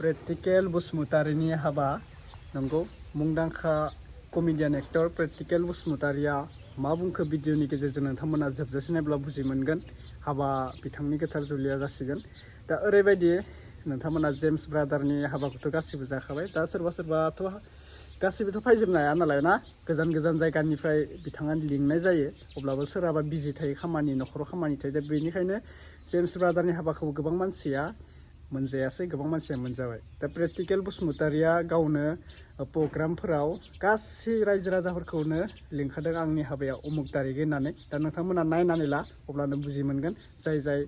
Practical बसुमतारीनि हाबा नंगौ मुंदांखा कमेडियान एक्टर प्रेक्टिकेल बसुमतारीया मा बुंखो भिडिअनि गेजेरजों नोंथांमोना जोबजासिम नायब्ला बुजि मोनगोन हाबा बिथांनि गोथार जुलिया जासिगोन दा ओरैबायदि नोंथांमोना जेम्स ब्रादारनि हाबाखौथ' गासिबो जाखाबाय दा सोरबाथ' गासिबोथ' फैजोबनो हाया नालाय ना गोजान गोजान जायगानिफ्राय बिथाङा लिंनाय जायो अब्लाबो सोरहाबा बिजि थायो खामानि न'खराव खामानि थायो दा बेनिखायनो जेम्स ब्रादारनि हाबाखौ गोबां मानसिया मोनजायासै गोबां मानसिया मोनजाबाय दा प्रेक्टिकेल बसुमतारीया गावनो प्रग्रामफोराव गासै रायजो राजाफोरखौनो लिंखादों आंनि हाबाया उमुक तारिख होननानै दा नोंथांमोना नायनानै ला अब्लानो बुजि मोनगोन जाय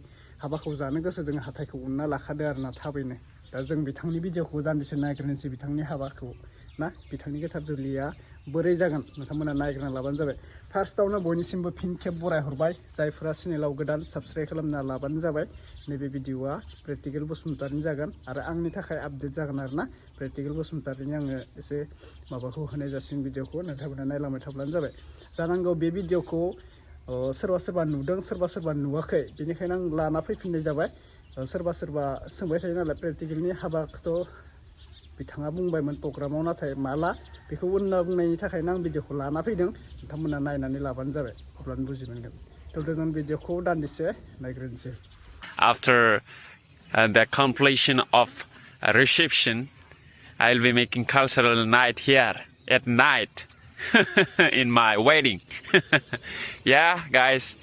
हाबाखौ जानो गोसो दङ हाथाइखौ उनना लाखादो आरोना थाबैनो दा जों बिथांनि भिडिअखौ दान्दिसे नायग्रोनोसै बिथांनि हाबाखौ ना बिथांनि गोथार जुलिया बोरै जागोन नोंथांमोना नायग्रोना लाबानो जाबाय फार्स्टआवनो बयनिसिमबो फिन खेब बरायहरबाय जायफोरा चेनेलाव गोदान साबस्क्राइब खालामना लाबानो जाबाय नैबे भिडिअआ प्रेक्टिकेल बसुमतारीनि जागोन आरो आंनि थाखाय आपडेट जागोन आरोना प्रेक्टिकेल बसुमतारीनि आङो एसे माबाखौ होनाय जासिगोन भिडिअखौ नोंथांमोना नायलांबाय थाब्लानो जाबाय जानांगौ बे भिडिअखौ सोरबा नुदों सोरबा नुवाखै बेनिखायनो आं लाना फैफिननाय जाबाय सोरबा सोंबाय थायो नालाय प्रेक्टिकेलनि हाबाखौथ' बिथाङा बुंबायमोन प्रग्रामाव नाथाय माला बेखौ उनना बुंनायनि थाखायनो आं भिडिअखौ लाना फैदों नोंथांमोना नायनानै लाबानो जाबाय अब्लानो बुजि मोनगोन थ' जों भिडिअखौ दान्दिसे नायग्रोनोसै After the completion of a reception, I'll be making cultural night here at night in my wedding. Yeah, guys,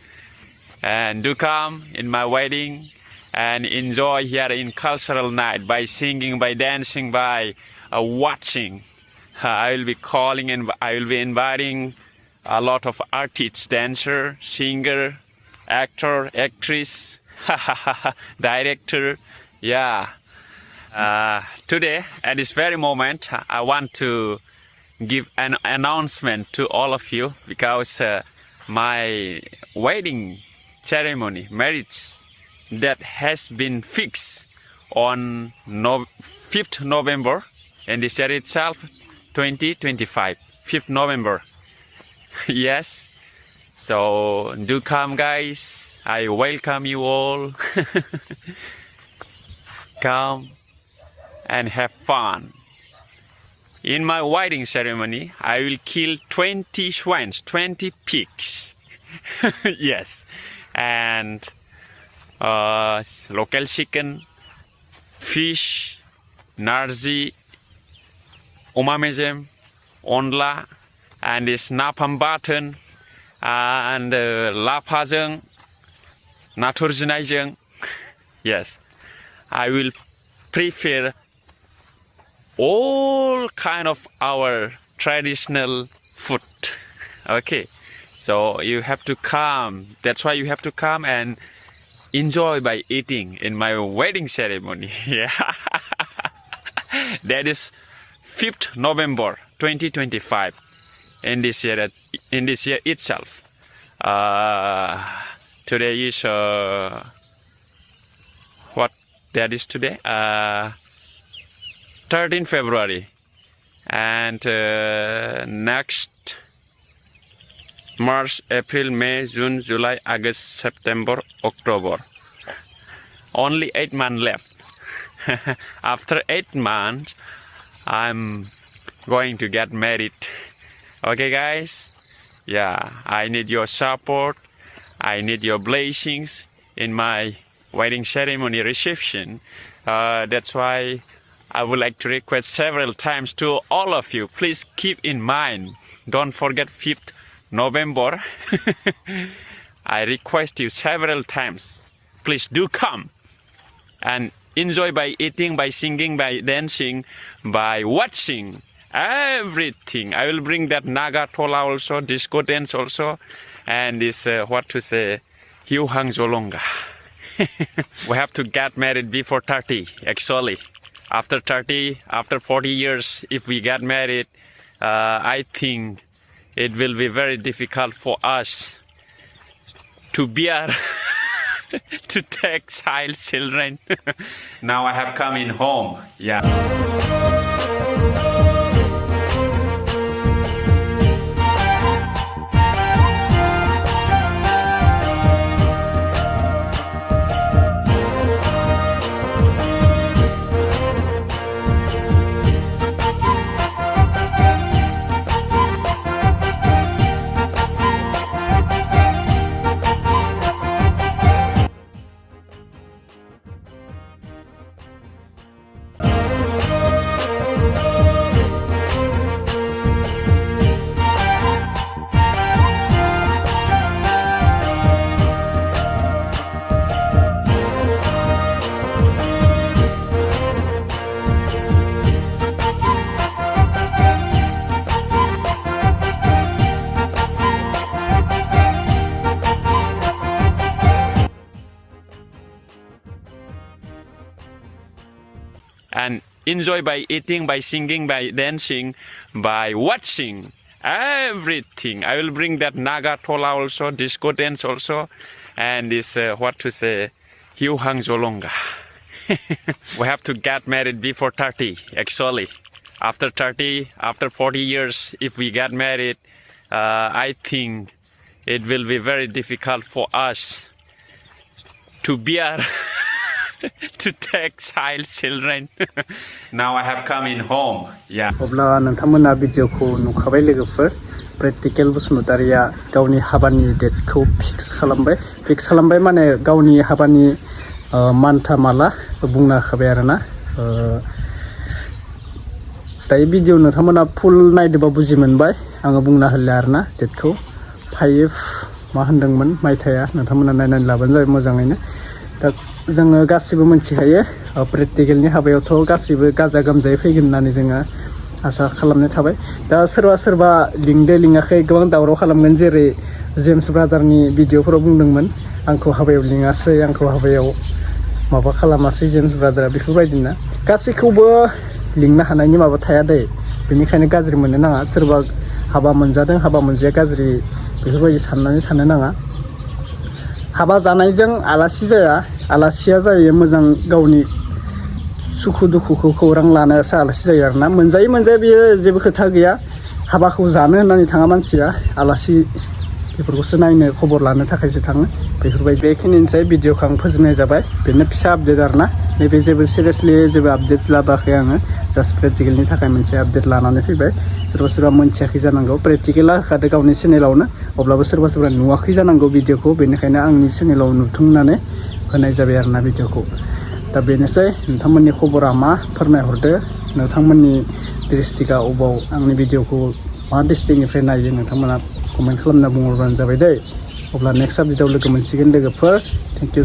and do come in my wedding and enjoy here in cultural night by singing, by dancing, by watching. I will be calling and I will be inviting a lot of artists, dancer, singer, actor, actress, director. Yeah. Today, at this very moment, I want to give an announcement to all of you because my wedding ceremony, marriage, that has been fixed on 5th November in this year itself, 2025, 5th November. Yes. So do come, guys. I welcome you all. Come and have fun. In my wedding ceremony, I will kill 20 swans, 20 pigs. Yes. And local chicken, fish, narzi, umamezem, onla, and this napam button, and lapazeng, naturjinaijeng. Yes, I will prepare all kind of our traditional food. Okay, so you have to come. That's why you have to come and enjoy by eating in my wedding ceremony. Yeah, that is 5th November 2025 in this year itself. Today is what that is today 13 February and next March, April, May, June, July, August, September, October. Only 8 months left. After 8 months, I'm going to get married. Okay, guys? Yeah, I need your support. I need your blessings in my wedding ceremony reception. That's why I would like to request several times to all of you, please keep in mind, don't forget 5th November. I request you several times, please do come and enjoy by eating, by singing, by dancing, by watching everything. I will bring that Naga Tola also, disco dance also, and this what to say, Hiu Hang Zolonga. We have to get married before 30 actually. After 30, after 40 years, if we get married, I think it will be very difficult for us to bear to take children. Now I have come in home. Yeah. and enjoy by eating, by singing, by dancing, by watching everything. I will bring that Naga tola also, disco dance also, and this what to say, hiu hang jolonga. We have to get married before 30 actually. After 30, after 40 years, if we get married, I think it will be very difficult for us to bear to take children. Now I have come in home. Yeah. अब्ला नोंथांमोना भिडिअखौ नुखाबाय लोगोफोर practical बसुमतारिया गावनि हाबानि डेटखौ fix खालामबाय माने गावनि हाबानि मान्था माला बुंना होखाबाय आरोना दायो भिडिअ नोंथांमोना फुल नायदोबा बुजि मोनबाय आङो बुंना होले आरोना डेटखौ 5 मा होनदोंमोन मायथाया नोंथांमोना नायनानै लाबानो जाबाय मोजाङैनो दा जोङो गासिबो मोनथिखायो प्रेक्टिकेलनि हाबायावथ' गासिबो गाजा गोमजायै फैगोन होननानै जोङो आसा खालामनाय थाबाय दा सोरबा लिङाखै गोबां दावराव खालामगोन जेरै जेम्स ब्रादारनि भिडिअफोराव बुंदोंमोन आंखौ हाबायाव लिङासै आंखौ हाबायाव माबा खालामासै जेम्स ब्रादारा बेफोरबायदिना गासैखौबो लिंनो हानायनि माबा थाया दै बेनिखायनो गाज्रि मोननो नाङा सोरबा हाबा मोनजादों हाबा मोनजाया गाज्रि बेफोरबायदि साननानै थानो नाङा हाबा जानायजों आलासि जाया आलासिया जायो मोजां गावनि सुखु दुखुखौ खौरां लानायासो आलासि जायो आरोना मोनजाया बेयो जेबो खोथा गैया हाबाखौ जानो होननानै थाङा मानसिया आलासि बेफोरखौसो नायनो खबर लानो थाखायसो थाङो बेफोरबायदि बेखिनिसै भिडिअखौ आं फोजोबनाय जाबाय बेनो फिसा आपडेट आरोना नैबे जेबो सिरियासलि जेबो आपडेट लाबोआखै आङो जास्ट प्रेक्टिकेलनि थाखाय मोनसे आपडेट लानानै फैबाय सोरबा मोनथियाखै जानांगौ प्रेक्टिकेला होखादो गावनि चेनेलावनो अब्लाबो सोरबा नुवाखै जानांगौ भिडिअखौ बेनिखायनो आंनि चेनेलाव नुथोंनानै होनाय जाबाय आरोना भिडिअखौ दा बेनोसै नोंथांमोननि खबरा मा फोरमायहरदो नोंथांमोननि डिस्ट्रिक्टआ अबाव आंनि भिडिअखौ मा डिस्ट्रिक्टनिफ्राय नायो नोंथांमोना कमेन्ट खालामना बुंहरबानो जाबाय दै अब्ला नेक्स्ट आपडेटआव लोगो मोनसिगोन लोगोफोर थेंक इउ